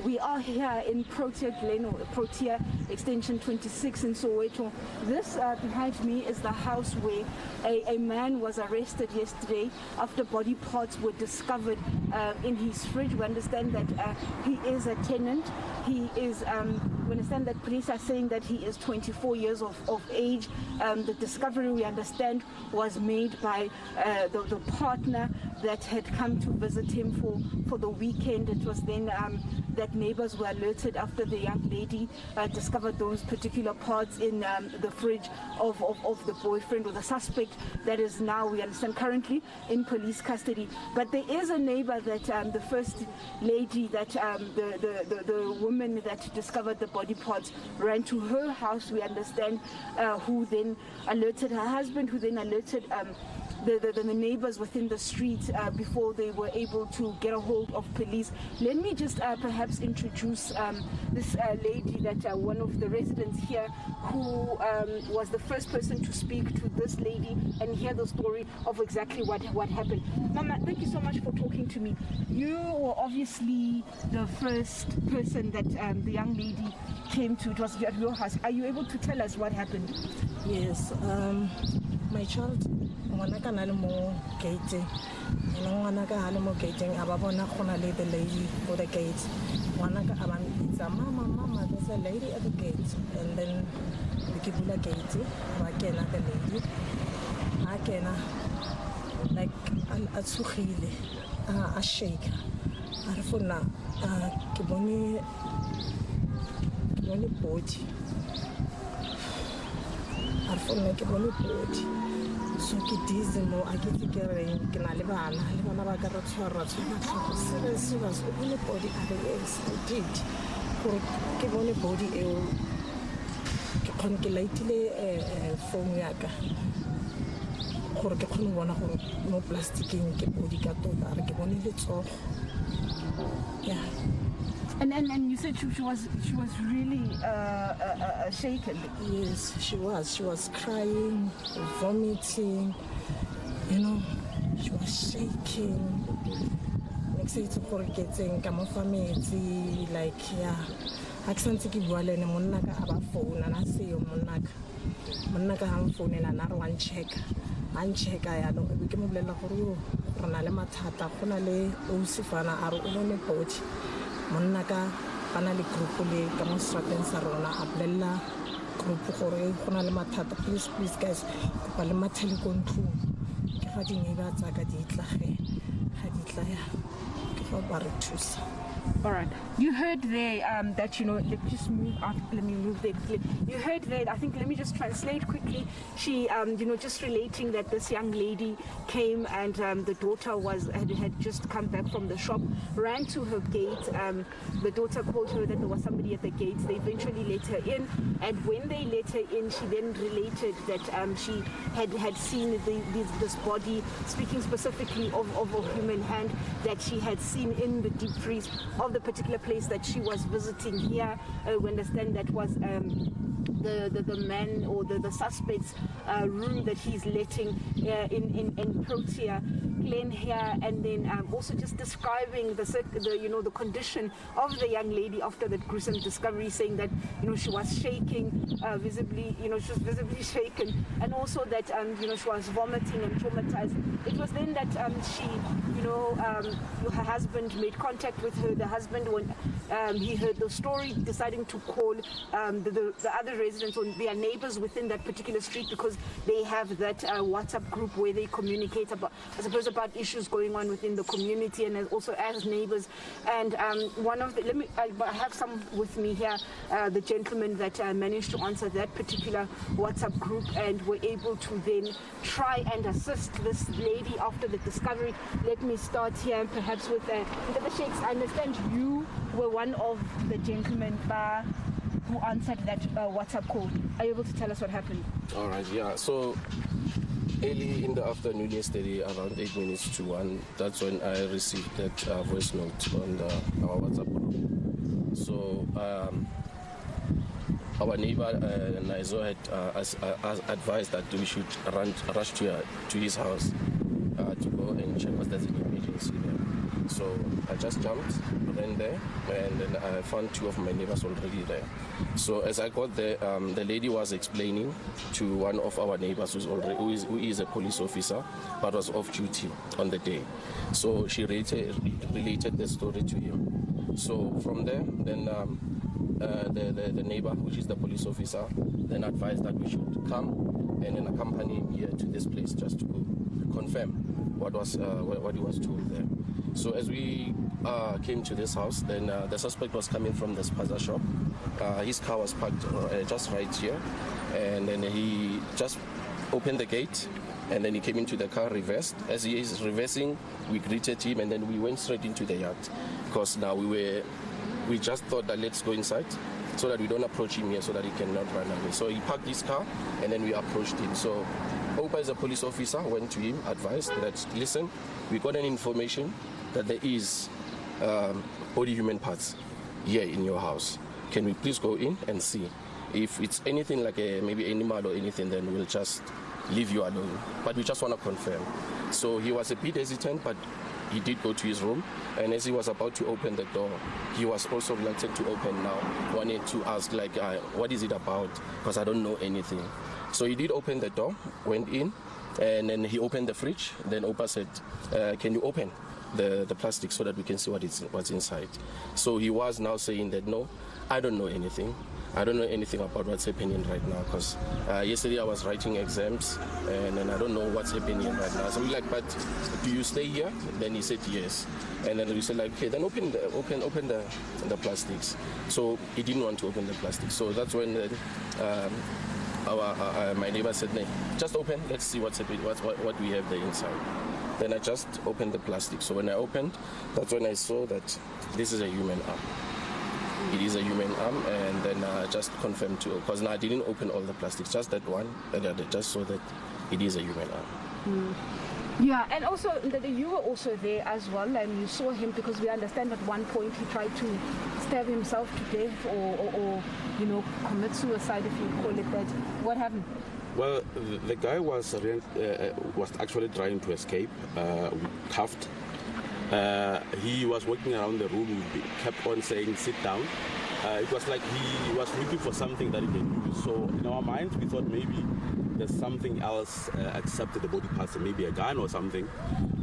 We are here in Protea Glen, or Protea Extension 26 in Soweto. This behind me is the house where a man was arrested yesterday after body parts were discovered in his fridge. We understand that he is a tenant. He is, we understand that police are saying that he is 24 years of age. The discovery, we understand, was made by the partner that had come to visit him for the weekend. It was then that neighbors were alerted after the young lady discovered those particular parts in the fridge of the boyfriend or the suspect that is now, we understand, currently in police custody. But there is a neighbor that the first lady, that the woman that discovered the body parts ran to her house, we understand, who then alerted her husband, who then alerted the neighbors within the street before they were able to get a hold of police. Let me just perhaps introduce this lady, that one of the residents here, who was the first person to speak to this lady and hear the story of exactly what happened. Mama, thank you so much for talking to me. You were obviously the first person that the young lady came to. It was at your house. Are you able to tell us what happened? Yes, my child, ngwanaka na le mo gate, ngwanaka ha le mo gate, aba bona khona le the lady for the gate. Ngwanaka aba mpitsa, mama, there's a lady at the gate. And then we ke bula gate, ba kena the lady. Ha kena like a tsugile, a shake. A re fona ke bone body. A fona ke bone body. So ke dizzy mo a ke tsekereng ke na le bana ba ka re tshwara serious o bone body a re excited gore ke bone body eo ke khone ke lightile phone ya ka gore ke khone bona gore mo plasticing ke body ka tota re ke bone le tsogo. Yeah. And you said she was really shaken. Yes, she was crying, vomiting, she was shaking. Excited for getting family, like, yeah. Accent ki bua le ne monna ka aba phone na se yo monna ka ha phone na na re wan check ya no e ke mo bolela gore yo rena le mathata gona le o sifana a re o bone body. Monna ka bana le group le ka mo strateng sa rona a bolela group gore gona le mathata, please guys ba le mathele kontru ke ga di neighbor tsa ka di tlage ga di tlaya ke go ba re thusa. All right. You heard there that, let me move there quickly. You heard there, I think, let me just translate quickly. She, just relating that this young lady came and the daughter had just come back from the shop, ran to her gate. The daughter called her that there was somebody at the gate. They eventually let her in. And when they let her in, she then related that she had seen this body, speaking specifically of a human hand that she had seen in the deep freeze of the particular place that she was visiting here. We understand that was the man or the suspect's room that he's letting in Protea Glen here, and then also just describing the condition of the young lady after that gruesome discovery, saying that she was shaking visibly, she was visibly shaken, and also that she was vomiting and traumatized. It was then that her husband made contact with her. The husband, when he heard the story, deciding to call the other residents or their neighbors within that particular street, because they have that WhatsApp group where they communicate about, I suppose, about issues going on within the community, and also as neighbors. And one of the, I have some with me here, the gentleman that managed to answer that particular WhatsApp group and were able to then try and assist this lady after the discovery. Let me start here, perhaps with the Sheikhs. I understand you were one of the gentlemen who answered that WhatsApp call. Are you able to tell us what happened? All right, yeah. So early in the afternoon yesterday, around 8 minutes to 1, that's when I received that voice note on our WhatsApp group. So our neighbor Naizo had advised that we should rush to his house to go and check, because there's an emergency there. So I just jumped, ran there, and then I found two of my neighbors already there. So as I got there, the lady was explaining to one of our neighbors who is a police officer, but was off duty on the day. So she related the story to him. So from there, then the neighbor, which is the police officer, then advised that we should come and then accompany him here to this place just to confirm what he was told there. So as we came to this house, then the suspect was coming from the spaza shop. His car was parked just right here, and then he just opened the gate, and then he came into the car, reversed. As he is reversing, we greeted him, and then we went straight into the yard, because now we just thought that let's go inside so that we don't approach him here, so that he cannot run away. So he parked his car, and then we approached him. So Opa, as a police officer, went to him, advised that, listen, we got an information that there is body human parts here in your house. Can we please go in and see? If it's anything like maybe animal or anything, then we'll just leave you alone. But we just want to confirm. So he was a bit hesitant, but he did go to his room, and as he was about to open the door, he was also reluctant to open now. Wanted to ask, like, what is it about? Because I don't know anything. So he did open the door, went in, and then he opened the fridge. Then Opa said, can you open the plastic so that we can see what's inside? So he was now saying that, no, I don't know anything. I don't know anything about what's happening right now, because yesterday I was writing exams, and then I don't know what's happening right now. So we're like, but do you stay here? Then he said yes. And then we said, like, okay, then open the plastics. So he didn't want to open the plastic. So that's when my neighbor said, no, just open, let's see what's happening, what we have there inside. Then I just opened the plastic. So when I opened, that's when I saw that this is a human arm. It is a human arm, and then I just confirmed to, because now I didn't open all the plastics, just that one, and I just saw that it is a human arm. Yeah, and also that you were also there as well, and you saw him, because we understand at one point he tried to stab himself to death or commit suicide, if you call it that. What happened? Well, the guy was actually trying to escape, cuffed. He was walking around the room, he kept on saying, sit down. It was like he was looking for something that he can use. So in our minds, we thought maybe there's something else except the body parts, maybe a gun or something.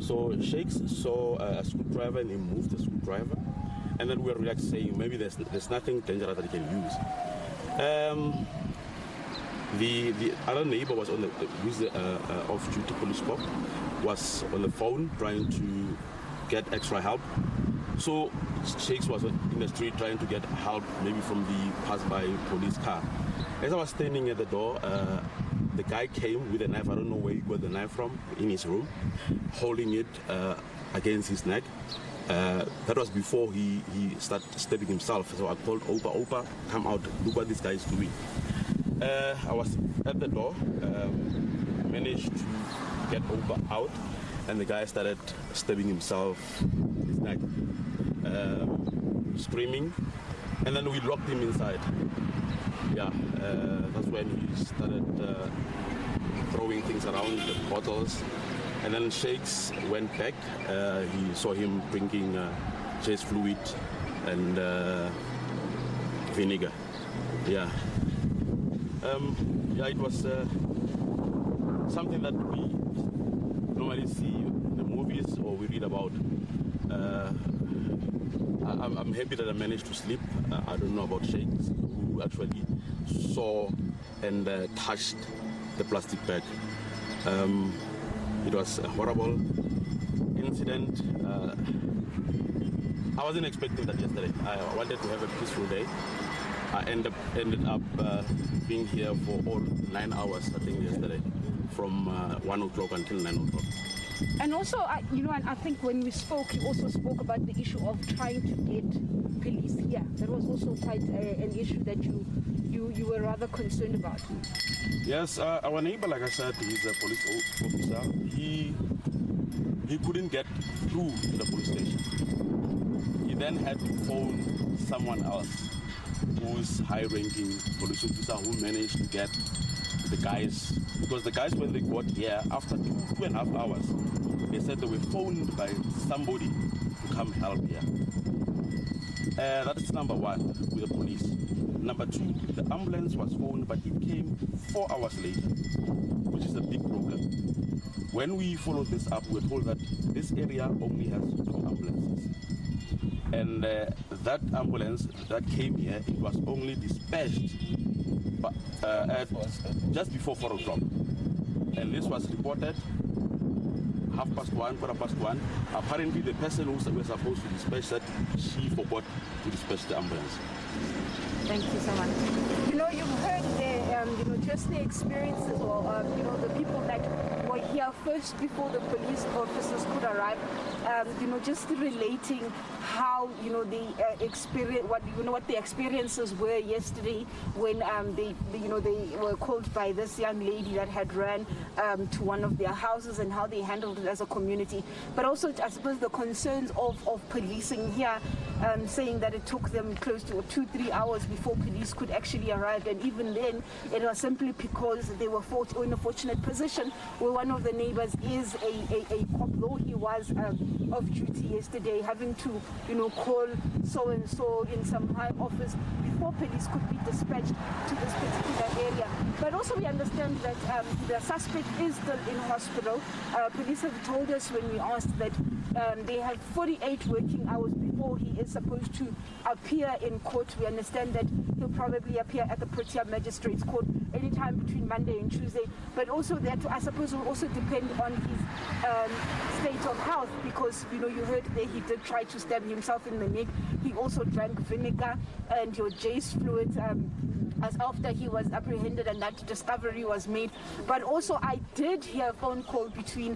So Shakes saw a screwdriver, and he moved the screwdriver. And then we were like saying, maybe there's nothing dangerous that he can use. The other neighbor was who's the off-duty police cop, was on the phone trying to get extra help. So Shakes was in the street trying to get help, maybe from the pass-by police car. As I was standing at the door, the guy came with a knife. I don't know where he got the knife from, in his room, holding it against his neck. That was before he started stabbing himself. So I called Opa, come out, look what this guy is doing. I was at the door, managed to get Opa out, and the guy started stabbing himself in his neck, screaming, and then we locked him inside. Yeah, that's when he started throwing things around, the bottles, and then Shakes went back. He saw him drinking chase fluid and vinegar. Yeah. It was something that we normally see in the movies or we read about. I'm happy that I managed to sleep. I don't know about Shakes, who actually saw and touched the plastic bag. It was a horrible incident. I wasn't expecting that yesterday. I wanted to have a peaceful day. I ended up being here for all 9 hours, I think, yesterday, from 1 o'clock until 9 o'clock. And also, and I think when we spoke, you also spoke about the issue of trying to get police here. That was also quite an issue that you were rather concerned about. Yes, our neighbor, like I said, he's a police officer. He couldn't get through to the police station. He then had to phone someone else, who's high-ranking police officer, who managed to get the guys, because the guys, when they got here, after 2.5 hours, they said they were phoned by somebody to come help here. That is number one with the police. Number two, the ambulance was phoned, but it came 4 hours later, which is a big problem. When we followed this up, we were told that this area only has 2 ambulances. And that ambulance that came here, it was only dispatched at just before 4 o'clock. And this was reported 1:30, 1:15. Apparently, the person who was supposed to dispatch that, she forgot to dispatch the ambulance. Thank you so much. You know, you've heard just the experiences or, the people that were here first before the police officers could arrive, just relating how, they experience, what the experiences were yesterday when they were called by this young lady that had ran to one of their houses and how they handled it as a community. But also, I suppose, the concerns of policing here, saying that it took them close to 2-3 hours before police could actually arrive, and even then it was simply because they were in a fortunate position where one of the neighbors is a cop, though he was off duty yesterday, having to call so and so in some high office before police could be dispatched to this particular area. But also we understand that the suspect is still in hospital. Police have told us when we asked that they have 48 working hours before he is supposed to appear in court. We understand that he'll probably appear at the Protea Magistrates Court anytime between Monday and Tuesday. But also that, I suppose, will also depend on his state of health, because you heard there he did try to stab himself in the neck. He also drank vinegar and your J's fluid as after he was apprehended and that discovery was made. But also I did hear a phone call between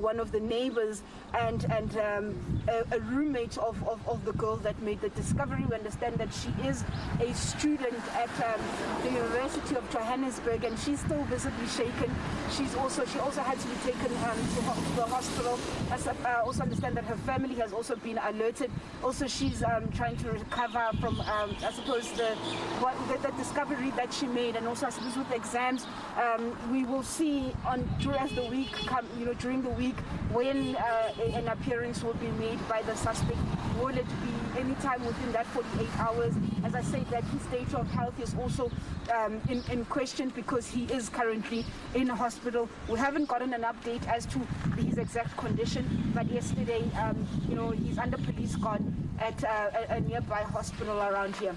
one of the neighbors and a roommate of the girl that made the discovery. We understand that she is a student at the University of Johannesburg, and she's still visibly shaken. She also had to be taken to the hospital. I also understand that her family has also been alerted. Also, she's trying to recover from, I suppose, the discovery that she made, and also I suppose with exams, we will see during the week when an appearance will be made by the suspect. Will it be any time within that 48 hours? As I said, that his state of health is also in question because he is currently in a hospital. We haven't gotten an update as to his exact condition, but yesterday, he's under police guard at a nearby hospital around here.